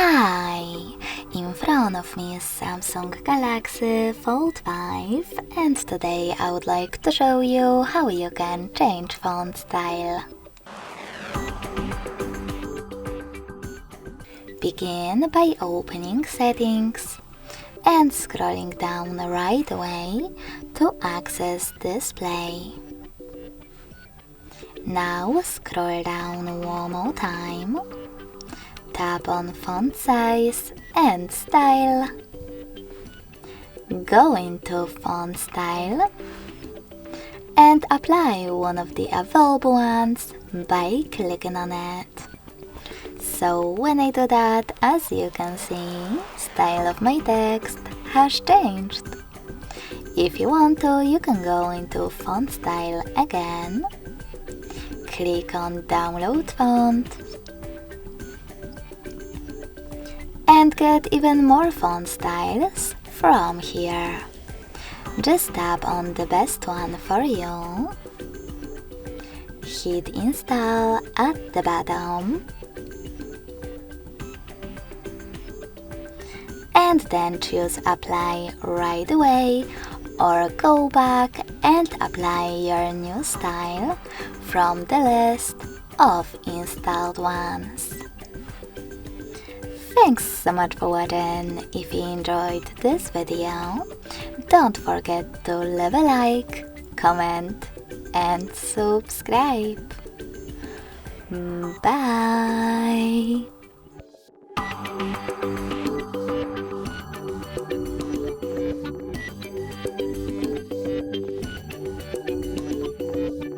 Hi! In front of me is Samsung Galaxy Fold 5 and today I would like to show you how you can change font style. Begin by opening Settings and scrolling down right away to access Display. Now scroll down one more time. Tap on Font Size and Style. Go into Font Style and apply one of the available ones by clicking on it. So when I do that, as you can see, style of my text has changed. If you want to, you can go into Font Style again, click on Download Font, and get even more font styles from here. Just tap on the best one for you, hit Install at the bottom, and then choose Apply right away or go back and apply your new style from the list of installed ones. Thanks so much for watching. If you enjoyed this video, don't forget to leave a like, comment and subscribe. Bye!